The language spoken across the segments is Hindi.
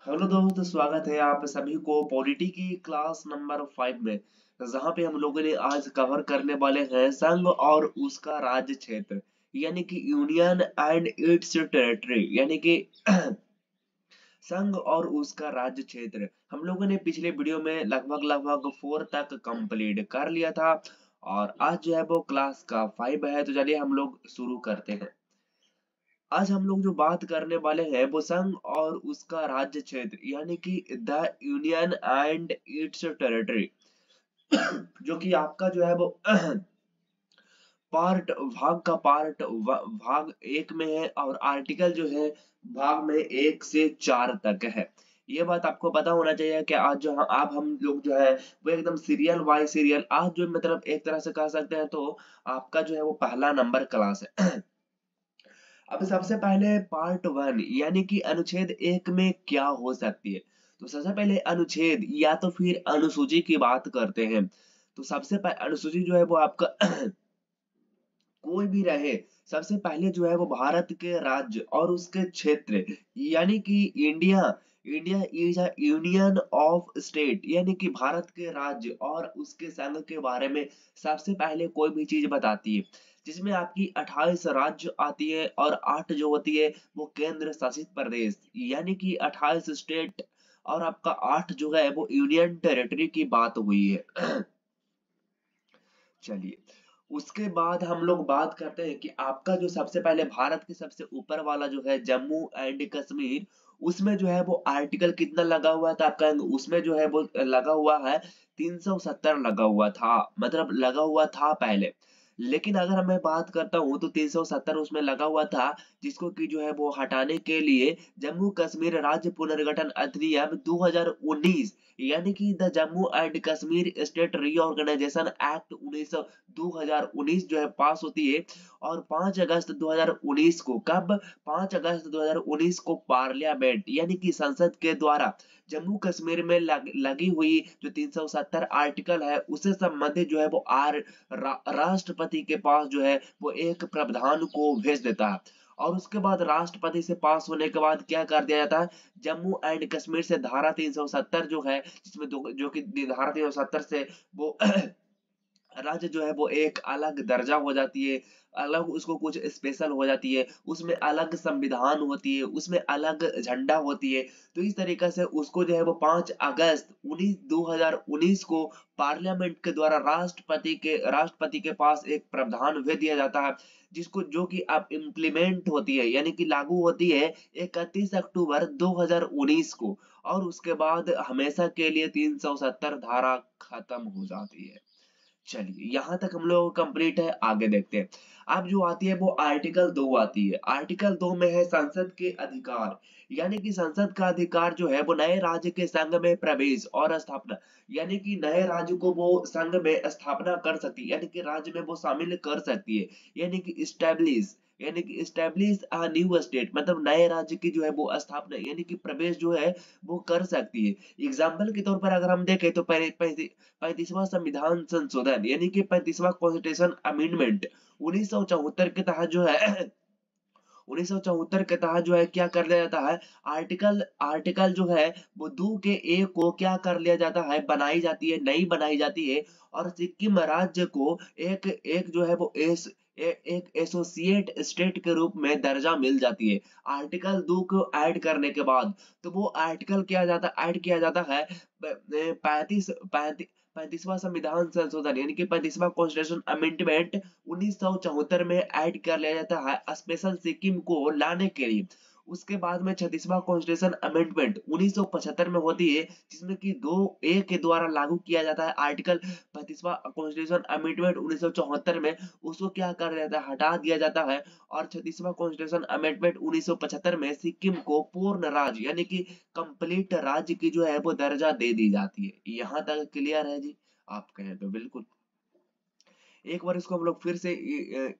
हेलो दोस्तों, स्वागत है आप सभी को पॉलिटी की क्लास नंबर 5 में। जहां पे हम लोगों ने आज कवर करने वाले हैं संघ और उसका राज्य क्षेत्र, यानी कि यूनियन एंड इट्स टेरिटरी, यानी कि संघ और उसका राज्य क्षेत्र। हम लोगों ने पिछले वीडियो में लगभग 4 तक कंप्लीट कर लिया था और आज जो है वो क्लास का 5 है। तो चलिए हम लोग शुरू करते हैं। आज हम लोग जो बात करने वाले हैं वो संघ और उसका राज्य क्षेत्र, यानी कि the union and it's territory, जो कि आपका जो है वो भाग 1 में है और आर्टिकल जो है भाग में 1 से 4 तक है। ये बात आपको पता होना चाहिए कि आज जो आप हम लोग जो है वो एकदम सीरियल बाय सीरियल आज जो मतलब एक तरह से कह सकते हैं तो आपका जो है वो पहला नंबर क्लास है। अब सबसे पहले पार्ट 1 यानी कि अनुच्छेद 1 में क्या हो सकती है। तो सबसे पहले अनुच्छेद या तो फिर अनुसूची की बात करते हैं। तो सबसे पहले अनुसूची जो है वो आपका कोई भी रहे, सबसे पहले जो है वो भारत के राज्य और उसके क्षेत्र, यानी कि India India is a union of state, यानी कि भारत के राज्य और उसके संघ के बारे में सबसे पहले कोई भी चीज बताती है, जिसमें आपकी 28 राज्य आती है और 8 जो होती है वो केंद्र शासित प्रदेश, यानी कि 28 स्टेट और आपका 8 जो है वो यूनियन टेरिटरी की बात हुई है। चलिए, उसके बाद हम लोग बात करते हैं कि आपका जो सबसे पहले भारत के सबसे ऊपर वाला जो है जम्मू एंड कश्मीर, उसमें जो है वो आर्टिकल कितना लगा हुआ था आपका, उसमें जो है वो लगा हुआ है 370 लगा हुआ था, मतलब लगा हुआ था पहले। लेकिन अगर मैं बात करता हूँ तो 370 उसमें लगा हुआ था, जिसको कि जो है वो हटाने के लिए जम्मू कश्मीर राज्य पुनर्गठन अधिनियम 2019, यानी कि the Jammu and Kashmir state reorganisation act 2019 जो है पास होती है। और 5 अगस्त 2019 को, कब, 5 अगस्त 2019 को पार्लियामेंट यानी कि संसद के द्वारा जम्मू कश्मीर में लगी हुई जो 370 आर्टिकल है उससे संबंधित जो है वो राष्ट्रपति के पास जो है वो एक प्रावधान को भेज देता है। और उसके बाद राष्ट्रपति से पास होने के बाद क्या कर दिया जाता है, जम्मू एंड कश्मीर से धारा 370 जो है, जिसमें जो कि धारा 370 से वो राज्य जो है वो एक अलग दर्जा हो जाती है, अलग उसको कुछ स्पेशल हो जाती है, उसमें अलग संविधान होती है, उसमें अलग झंडा होती है। तो इस तरीके से उसको जो है वो 5 अगस्त 2019 को पार्लियामेंट के द्वारा राष्ट्रपति के पास एक प्रावधान भेज दिया जाता है, जिसको जो कि अब इम्प्लीमेंट होती है, यानी कि लागू होती है 31 अक्टूबर 2019 को। और उसके बाद हमेशा के लिए 370 धारा खत्म हो जाती है। चलिए, यहाँ तक हम लोग कंप्लीट है, आगे देखते हैं। अब जो आती है वो आर्टिकल 2 आती है। आर्टिकल 2 में है संसद के अधिकार, यानी कि संसद का अधिकार जो है वो नए राज्य के संघ में प्रवेश और स्थापना, यानी कि नए राज्य को वो संघ में स्थापना कर सकती है, यानी कि राज्य में वो शामिल कर सकती है, यानी कि इस्टेब्लिश अ न्यू स्टेट, मतलब नए राज्य की जो है वो स्थापना यानी कि प्रवेश जो है वो कर सकती है। एग्जाम्पल के तौर पर अगर हम देखें तो 35वां संविधान संशोधन, यानी कि 35वां कॉन्स्टिट्यूशन अमेंडमेंट 1974 के तहत जो है 1974 के तहत जो है क्या कर लिया जाता है, आर्टिकल आर्टिकल जो है वो 2 के ए को क्या कर लिया जाता है, बनाई जाती है, नई बनाई जाती है। और सिक्किम राज्य को एक एक जो है वो एक एसोसिएट स्टेट के रूप में दर्जा मिल जाती है आर्टिकल 2 को ऐड करने के बाद। तो वो आर्टिकल किया जाता ऐड किया जाता है 35वां संविधान संशोधन, यानी कि 35वां कॉन्स्टिट्यूशन अमेंडमेंट 1974 में ऐड कर लिया जाता है स्पेशल सिक्किम को लाने के लिए। उसके बाद में 36वां कॉन्स्टिट्यूशन अमेंडमेंट 1975 में होती है, जिसमें कि 2A के द्वारा लागू किया जाता है आर्टिकल 35वां कॉन्स्टिट्यूशन अमेंडमेंट 1974 में, उसको क्या कर दिया जाता है, हटा दिया जाता है। और 36वां कॉन्स्टिट्यूशन अमेंडमेंट 1975 में सिक्किम को पूर्ण राज्य यानी कि कंप्लीट राज्य की जो है वो दर्जा दे दी जाती है। यहाँ तक क्लियर है जी? आप कहें तो बिल्कुल। एक बार इसको हम लोग फिर से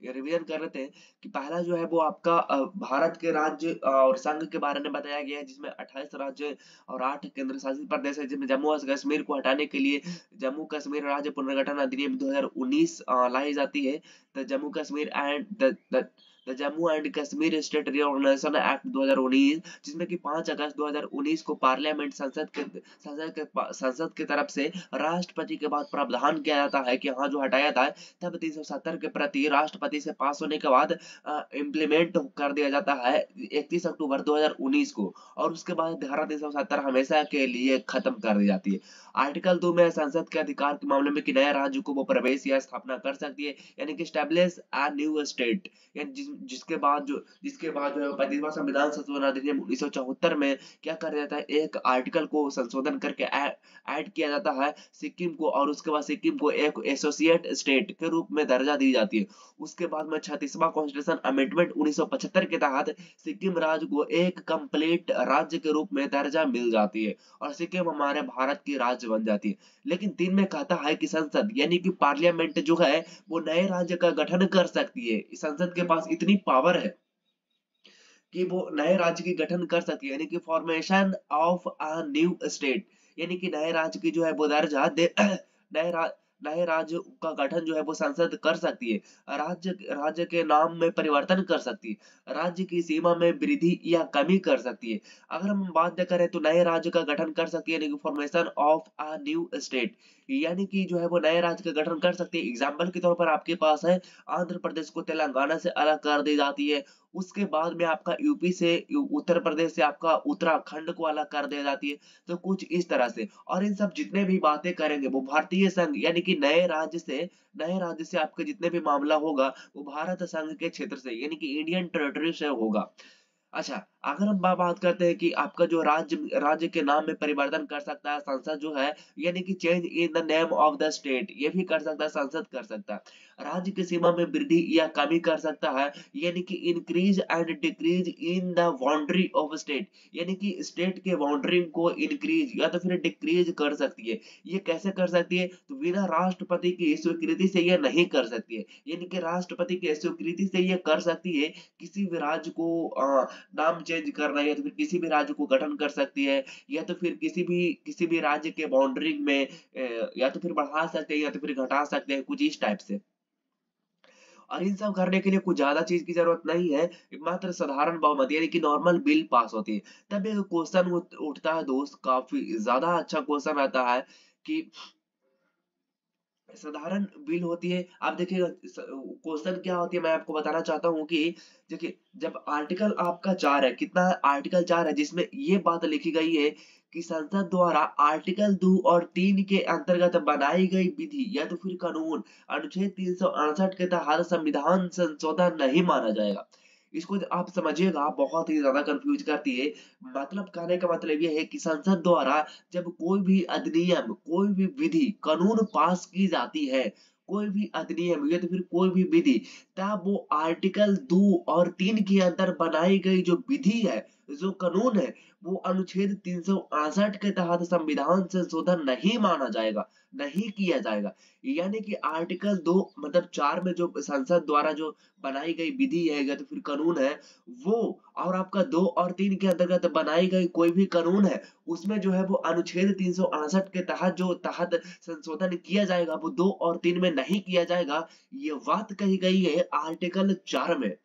रिवीजन कर लेते हैं कि पहला जो है वो आपका भारत के राज्य और संघ के बारे में बताया गया है, जिसमें 28 राज्य और 8 केंद्र शासित प्रदेश है, जिसमें जम्मू और कश्मीर को हटाने के लिए जम्मू कश्मीर राज्य पुनर्गठन अधिनियम 2019 लाई जाती है। The Jammu Kashmir and the the Jammu and Kashmir state reorganisation act 2019, जिसमें कि 5 अगस्त 2019 को पार्लियामेंट संसद की तरफ से राष्ट्रपति के बाद प्रावधान किया जाता है कि हाँ जो हटाया था, तब 370 के प्रति राष्ट्रपति से पास होने के बाद इम्प्लीमेंट कर दिया जाता है 31 अक्टूबर 2019 को, और उसके बाद धारा 370 हमेशा के लिए खत्म कर दी जाती है। आर्टिकल 2 में संसद के अधिकार के मामले में कि नए राज्य को वो प्रवेश या स्थापना कर सकती है, यानी कि स्टैब्लिश अ न्यू स्टेट, यानी जिसके बाद जो है 35वां संविधान संशोधन अधिनियम 1974 में क्या कर दिया जाता है, एक आर्टिकल को संशोधन करके ऐड किया जाता है सिक्किम को, और उसके बाद सिक्किम को एक एसोसिएट स्टेट के रूप में दर्जा दी जाती है। उसके बाद में 36वां कॉन्स्टिट्यूशन अमेंडमेंट 1975 के तहत सिक्किम राज्य को एक कंप्लीट राज्य के रूप में दर्जा मिल जाती है और सिक्किम हमारे भारत की राज्य बन जाती है। लेकिन 3 में कहता है कि संसद यानी कि पार्लियामेंट जो है वो नए राज्य का गठन कर सकती है। संसद के पास इतनी पावर है कि वो नए राज्य की गठन कर सकती है, यानी कि formation of a new state, यानी कि नए राज्य की जो है वो दर्जा दे नए रा, नए राज्य का गठन जो है वो संसद कर सकती है। राज्य के नाम में परिवर्तन कर सकती है, राज्य की सीमा में वृद्धि या कमी कर सकती है। अगर हम बात करें तो नए राज्य का गठन कर सकती है, यानी कि formation of a new state, यानी कि जो है वो नए राज्य का गठन कर सकती है। एग्जाम्पल के तौर पर आपके पास है आंध्र प्रदेश को तेलंगाना से अलग कर दी जाती है, उसके बाद में आपका यूपी से उत्तर प्रदेश से आपका उत्तराखंड को अलग कर दी जाती है। तो कुछ इस तरह से, और इन सब जितने भी बातें करेंगे वो भारतीय संघ यानी कि नए राज्य से आपके जितने भी मामला होगा वो भारत संघ के क्षेत्र से यानी कि इंडियन टेरिटरी से होगा। अच्छा, अगर हम बात करते हैं कि आपका जो राज्य के नाम में परिवर्तन कर सकता है संसद जो है, यानी कि change in the name of the state, ये भी कर सकता है संसद कर सकता है। राज्य की सीमा में वृद्धि या कमी कर सकता है, यानी कि increase and decrease in the boundary of state, यानी कि स्टेट के बाउंड्री को इंक्रीज या तो फिर डिक्रीज कर सकती है। ये कैसे कर सकती है, तो बिना राष्ट्रपति की स्वीकृति से ये नहीं कर सकती है, यानी कि राष्ट्रपति की स्वीकृति से ये कर सकती है। किसी भी राज्य को नाम चेंज करना, या तो फिर किसी भी राज्य को गठन कर सकती है, या तो फिर किसी भी राज्य के बाउंड्री में या तो फिर बढ़ा सकते हैं या तो फिर घटा सकते हैं, कुछ इस टाइप से। और इन सब करने के लिए कुछ ज्यादा चीज की जरूरत नहीं है, मात्र साधारण बहुमत यानी कि नॉर्मल बिल पास होती है। तब एक क्वेश्चन उठता है दोस्त, काफी ज्यादा अच्छा क्वेश्चन आता है कि साधारण बिल होती है। आप देखिएगा क्वेश्चन क्या होती है, मैं आपको बताना चाहता हूँ कि देखिए जब आर्टिकल आपका 4 है, कितना आर्टिकल 4 है, जिसमें ये बात लिखी गई है कि संसद द्वारा आर्टिकल 2 और 3 के अंतर्गत बनाई गई विधि या तो फिर कानून अनुच्छेद 368 के तहत संविधान संशोधन नहीं माना जाएगा। इसको आप समझिएगा, बहुत ही ज्यादा कंफ्यूज करती है। मतलब कहने का मतलब ये है कि संसद द्वारा जब कोई भी अधिनियम, कोई भी विधि, कानून पास की जाती है, कोई भी अधिनियम या तो फिर कोई भी विधि, तब वो आर्टिकल 2 और 3 के अंदर बनाई गई जो विधि है, जो कानून है, वो अनुच्छेद 368 के तहत संविधान संशोधन नहीं माना जाएगा, नहीं किया जाएगा। यानी कि आर्टिकल 2 मतलब 4 में जो संसद द्वारा जो बनाई गई विधि है या तो फिर कानून है, वो और आपका 2 और 3 के अंतर्गत बनाई गई कोई भी कानून है, उसमें जो है वो अनुच्छेद 368 के तहत जो संशोधन किया जाएगा वो 2 और 3 में नहीं किया जाएगा। ये बात कही गई है आर्टिकल 4 में।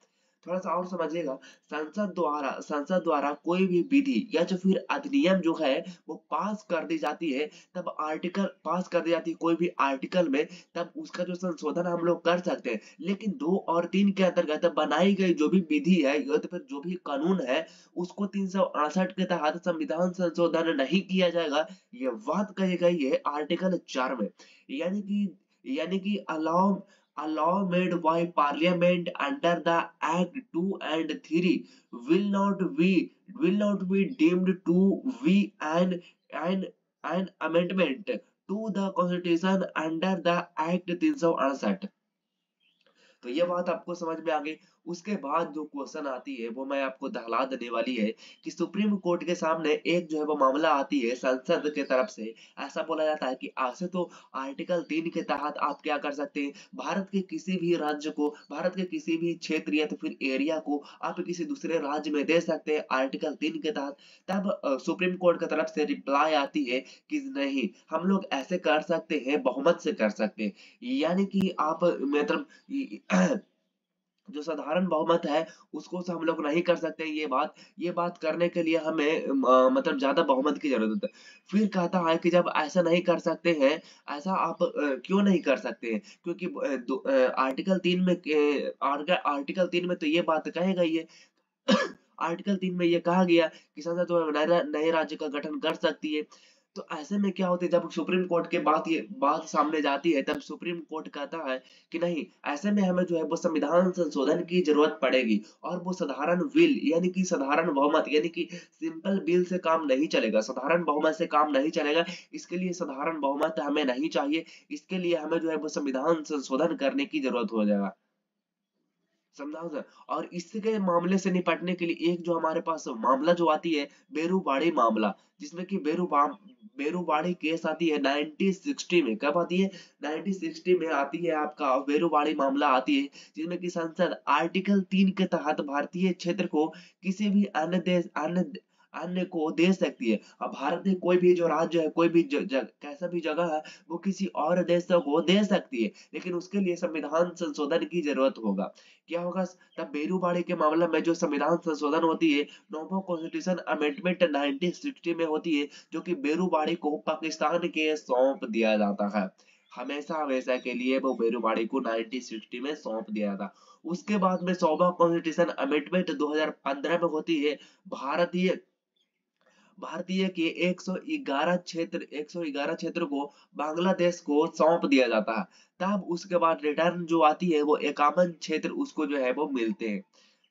थोड़ा सा और समझिएगा, संसद द्वारा कोई भी विधि या जो फिर अधिनियम जो है वो पास कर दी जाती है, तब आर्टिकल पास कर दी जाती है कोई भी आर्टिकल में, तब उसका जो संशोधन हम लोग कर सकते हैं। लेकिन 2 और 3 के अंतर्गत बनाई गई जो भी विधि है या तो फिर जो भी कानून है, उसको 368 के तहत संविधान संशोधन नहीं किया जाएगा। ये बात कही गई है आर्टिकल 4 में। यानी कि allow made by parliament under the act 2 and 3 will not be deemed to be an an amendment to the constitution under the act 368। तो ये बात आपको समझ में आ गई। उसके बाद जो क्वेश्चन आती है वो मैं आपको दहला देने वाली है कि सुप्रीम कोर्ट के सामने एक जो है वो मामला आती है संसद के तरफ से। ऐसा बोला जाता है कि ऐसे तो आर्टिकल 3 के तहत आप क्या कर सकते हैं, भारत के किसी भी राज्य को, भारत के किसी भी क्षेत्र या तो फिर एरिया को आप किसी दूसरे राज्य में दे सकते हैं आर्टिकल 3 के तहत। तब सुप्रीम कोर्ट की तरफ से रिप्लाई आती है कि नहीं, हम लोग ऐसे कर सकते हैं, बहुमत से कर सकते हैं। यानी कि आप मतलब जो साधारण बहुमत है उसको से हम लोग नहीं कर सकते हैं ये बात करने के लिए हमें मतलब ज्यादा बहुमत की जरूरत है। फिर कहता है कि जब ऐसा नहीं कर सकते हैं, ऐसा आप क्यों नहीं कर सकते हैं? क्योंकि आर्टिकल 3 में आर्टिकल 3 में तो ये बात कहेगा ही है। आर्टिकल 3 में ये कहा गया कि संसद जो है नए राज्य का गठन कर सकती है। तो ऐसे में क्या होता है, जब सुप्रीम कोर्ट के बात सामने जाती है, तब सुप्रीम कोर्ट कहता है कि नहीं, ऐसे में हमें जो है वो संविधान संशोधन की जरूरत पड़ेगी, और वो साधारण विल यानी कि साधारण बहुमत यानी कि सिंपल बिल से काम नहीं चलेगा, साधारण बहुमत से काम नहीं चलेगा। इसके लिए साधारण बहुमत हमें नहीं चाहिए, इसके लिए हमें जो है वो संविधान संशोधन करने की जरूरत हो जाएगा। समझाओ सर। और इसके मामले से निपटने के लिए एक जो हमारे पास मामला जो आती है, बेरूबाड़ी मामला, जिसमें कि बेरूबाड़ी केस आती है 1960 में। कब आती है? 1960 में आती है आपका बेरूबाड़ी मामला आती है, जिसमें कि संसद आर्टिकल 3 के तहत भारतीय क्षेत्र को किसी भी अन्य को दे सकती है। अब भारत में कोई भी जो राज्य है, कोई भी कैसा भी जगह है, वो किसी और देश को दे सकती है, लेकिन उसके लिए संविधान संशोधन की जरूरत होगा। क्या होगा? तब बेरूबाड़ी के मामले में जो संविधान संशोधन होती है, नोवो कॉन्स्टिट्यूशन अमेंडमेंट 1960 में होती है, जो कि बेरूबाड़ी को पाकिस्तान के सौंप दिया जाता है। हमेशा हमेशा के लिए वो बेरूबाड़ी को 1960 में सौंप दिया था। उसके बाद में 100वां कॉन्स्टिट्यूशन अमेंडमेंट 2015 में होती है। भारतीय भारतीय के 111 क्षेत्र को बांग्लादेश को सौंप दिया जाता है। तब उसके बाद रिटर्न जो आती है, वो 51 क्षेत्र उसको जो है वो मिलते हैं।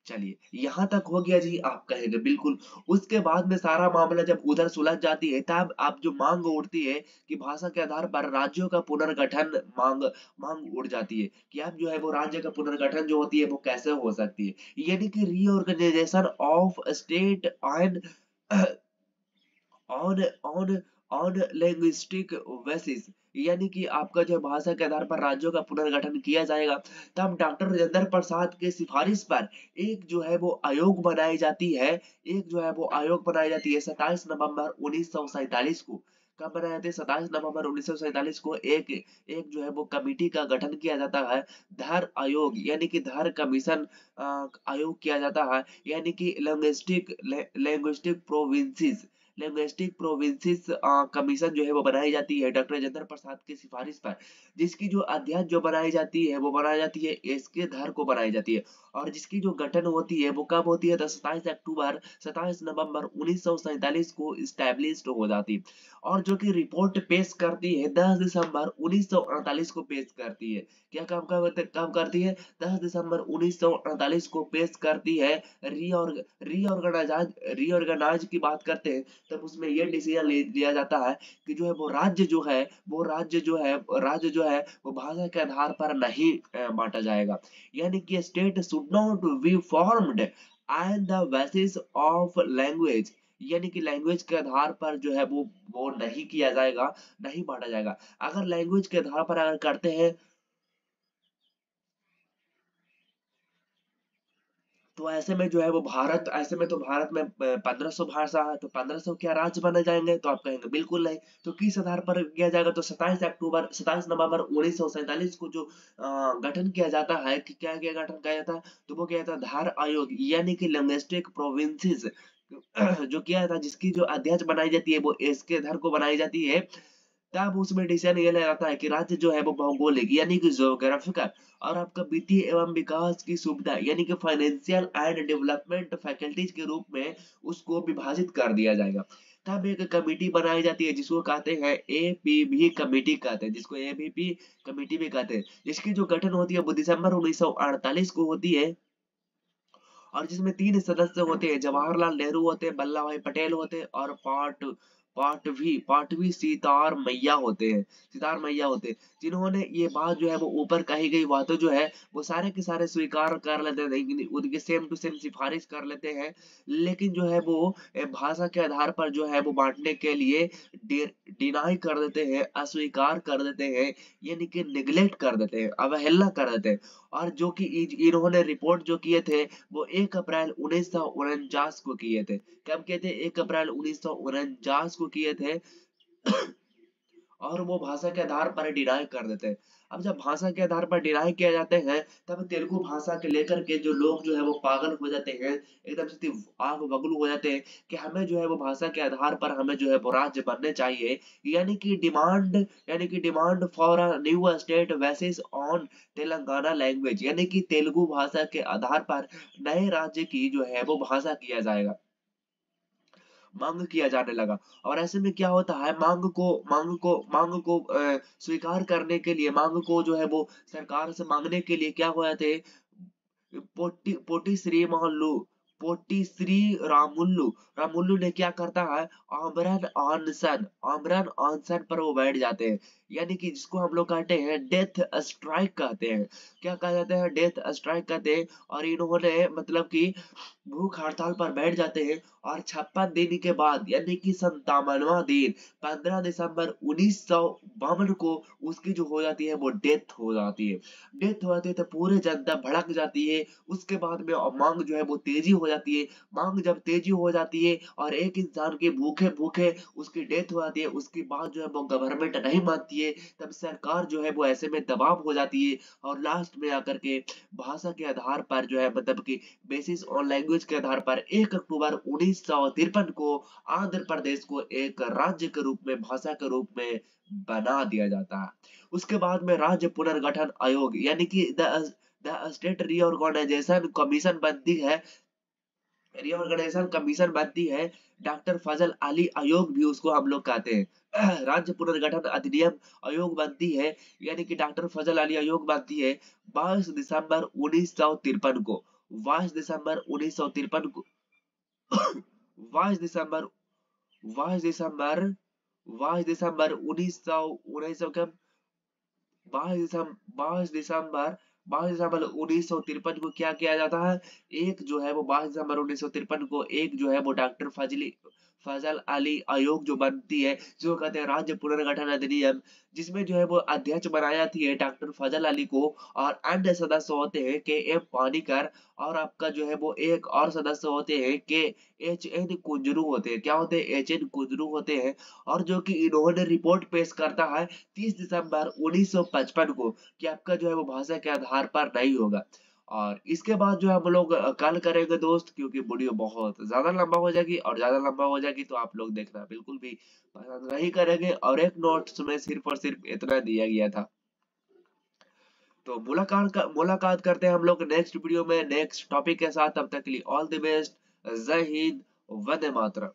चलिए, यहाँ तक हो गया जी, आप कहेंगे बिल्कुल। उसके बाद में सारा मामला जब उधर सुलझ जाती है, तब आप जो मांग उठती है कि भाषा के आधार पर राज्यों का पुनर्गठन मांग मांग उठ जाती है कि अब जो है वो राज्य का पुनर्गठन जो होती है वो कैसे हो सकती है, यानी कि reorganisation of state and on on on linguistic basis, यानी कि आपका जो भाषा के आधार पर राज्यों का पुनर्गठन किया जाएगा। तब डॉक्टर राजेंद्र प्रसाद की सिफारिश पर एक जो है वो आयोग बनाई जाती है। एक जो है वो आयोग बनाई जाती है 27 नवंबर 1947 को। कब बनाए जाते हैं? 27 नवंबर 1947 को एक एक जो है वो कमिटी का गठन किया जाता है, धर आयोग यानी कि धर कमीशन आयोग किया जाता है, यानी कि लिंग्विस्टिक प्रोविंसेस कमीशन जो है वो बनाई जाती है डॉक्टर राजेंद्र प्रसाद की सिफारिश पर, जिसकी जो अध्यक्ष जो बनाई जाती है वो बनाई जाती है एसके धर को बनाई जाती है। और जिसकी जो गठन होती है वो कब होती है? तो 27 नवंबर 1947 को स्टैब्लिश्ड हो जाती है। और जो कि रिपोर्ट पेश करती है 10 दिसंबर 1948 को पेश करती है। क्या कब करती है? 10 दिसंबर 1948 को पेश करती है। रीऑर्गेनाइज रीऑर्गेनाइज की बात करते हैं, तब उसमें ये डिसीजन लिया जाता है कि जो है वो राज्य जो है वो भाषा के आधार पर नहीं बांटा जाएगा, यानी कि state should not be formed and the basis of language, यानी कि लैंग्वेज के आधार पर जो है वो नहीं किया जाएगा, नहीं बांटा जाएगा। अगर लैंग्वेज के आधार पर अगर करते हैं, तो ऐसे में जो है वो ऐसे में तो भारत में 1500 भाषा है, तो 1500 क्या राज्य बने जाएंगे? तो आप कहेंगे बिल्कुल नहीं। तो किस आधार पर किया जाएगा? तो 27 नवंबर 1947 को जो गठन किया जाता है, कि क्या क्या गठन किया जाता है, तो वो किया जाता है धार आयोग, यानी कि लिंग्विस्टिक प्रोविंसेस जो किया था, जिसकी जो अध्यक्ष बनाई जाती है वो एसके धर को बनाई जाती है। तब उसमें डिसीजन ये लिया जाता है कि राज्य जो है वो भौगोलिक यानी कि ज्योग्राफिकल और आपका वित्तीय एवं विकास की सुविधा यानी कि फाइनेंशियल एंड डेवलपमेंट फैकल्टीज के रूप में उसको विभाजित कर दिया जाएगा। तब एक कमेटी बनाई जाती है, जिसको कहते हैं एपीवी कमेटी कहते हैं, जिसको एबीपी कमेटी भी कहते हैं, जिसकी जो गठन होती है वो दिसंबर 1948 को होती है। और जिसमें 3 सदस्य होते हैं, जवाहरलाल नेहरू होते हैं, वल्लभ भाई पटेल होते हैं, और पाटवी सितार मैया होते हैं, जिन्होंने ये बात जो है वो ऊपर कही गई बातें जो है वो सारे के सारे स्वीकार कर लेते हैं, लेकिन उनकी सेम टू सेम सिफारिश कर लेते हैं। लेकिन जो है वो भाषा के आधार पर जो है वो बांटने के लिए डिनाई कर देते हैं, अस्वीकार कर देते हैं, यानी कि निगलेक्ट कर देते हैं, अवहेलना कर देते हैं। और जो कि इन्होंने रिपोर्ट जो किए थे वो 1 अप्रैल 1949 को किए थे। कब किए थे? 1 अप्रैल 1949 को किए थे। और वो भाषा के आधार पर डिनाई कर देते हैं। अब जब भाषा के आधार पर डिनाई किया जाते हैं, तब तेलुगु भाषा के लेकर के जो लोग जो है वो पागल हो जाते हैं, एकदम से आग बबूल हो जाते हैं कि हमें जो है वो भाषा के आधार पर हमें जो है वो राज्य बनने चाहिए। यानी कि demand for a new state basis on Telangana language, यानी कि तेलुगु भाषा के आधार पर नए राज्य की जो है वो भाषा किया जाएगा, मांग किया जाने लगा। और ऐसे में क्या होता है, मांग को स्वीकार करने के लिए, मांग को जो है वो सरकार से मांगने के लिए क्या हुआ थे, पोटी श्री मोहल्लू पोटी श्री रामुल्लू ने क्या करता है, आमरन ऑनसन पर वो बैठ जाते हैं, यानी कि जिसको हम लोग कहते हैं डेथ स्ट्राइक कहते हैं। क्या कहा जाता है, डेथ स्ट्राइक कहते हैं। और इन्होंने मतलब कि भूख हड़ताल पर बैठ जाते हैं। और 56 दिन के बाद यानी कि 57वां दिन 15 दिसंबर 1952 को उसकी जो हो जाती है वो डेथ हो जाती है। डेथ हो जाती है तो पूरे जनता भड़क जाती है। उसके बाद में मांग जो है वो तेजी हो जाती है। मांग जब तेजी हो जाती है और एक इंसान के भूखे भूखे उसकी डेथ हो जाती है, उसके बाद जो है वो गवर्नमेंट नहीं मानती है, तब सरकार जो है वो ऐसे में दबाव हो जाती है। और लास्ट में आकर के भाषा के आधार पर जो है मतलब कि बेसिस ऑन लैंग्वेज के आधार पर 1 अक्टूबर 1953 को आंध्र प्रदेश को एक राज्य के रूप में, भाषा के रूप में बना दिया जाता है। उसके बाद में राज्य पुनर्गठन आयोग यानी कि द स्टेट रीऑर्गेनाइजेशन कमीशन बनती है, रीऑर्गेनाइजेशन कमीशन बनती है। डॉक्टर फजल अली आयोग भी उसको हम लोग कहते हैं। राज्य पुनर्गठन अधिनियम आयोग बनती है, यानी कि डॉक्टर फजल अली आयोग बनती है 22 दिसंबर 1953 को। 22 दिसंबर 1953 को 22 दिसंबर 22 दिसंबर 22 दिसंबर 1900 कब 22 दिसंबर 1953 को क्या किया जाता है, एक जो है वो 22 दिसंबर 1953 को एक जो है वो डॉक्टर फजल अली आयोग जो बनती है, जो कहते हैं राज्य पुनर्गठन अधिनियम, जिसमें जो है वो अध्यक्ष बनाया जाती है डॉक्टर फजल अली को। और अन्य सदस्य होते हैं के एम पानीकर, और आपका जो है वो एक और सदस्य होते हैं के एच एन कुंजरू होते हैं। क्या होते हैं, एच एन कुंजरू होते हैं। और जो कि इन्होंने रिपोर्ट पेश करता है 30 दिसंबर 1955 को कि आपका जो है वो भाषा के आधार पर नहीं होगा। और इसके बाद जो है हम लोग कल करेंगे दोस्त, क्योंकि वीडियो बहुत ज्यादा लंबा हो जाएगी, और ज्यादा लंबा हो जाएगी तो आप लोग देखना बिल्कुल भी पसंद नहीं करेंगे। और एक नोट्स में सिर्फ और सिर्फ इतना दिया गया था। तो मुलाकात करते हैं हम लोग नेक्स्ट वीडियो में नेक्स्ट टॉपिक के साथ। तब तक के लिए ऑल द बेस्ट। जय हिंद, वंदे मातरम।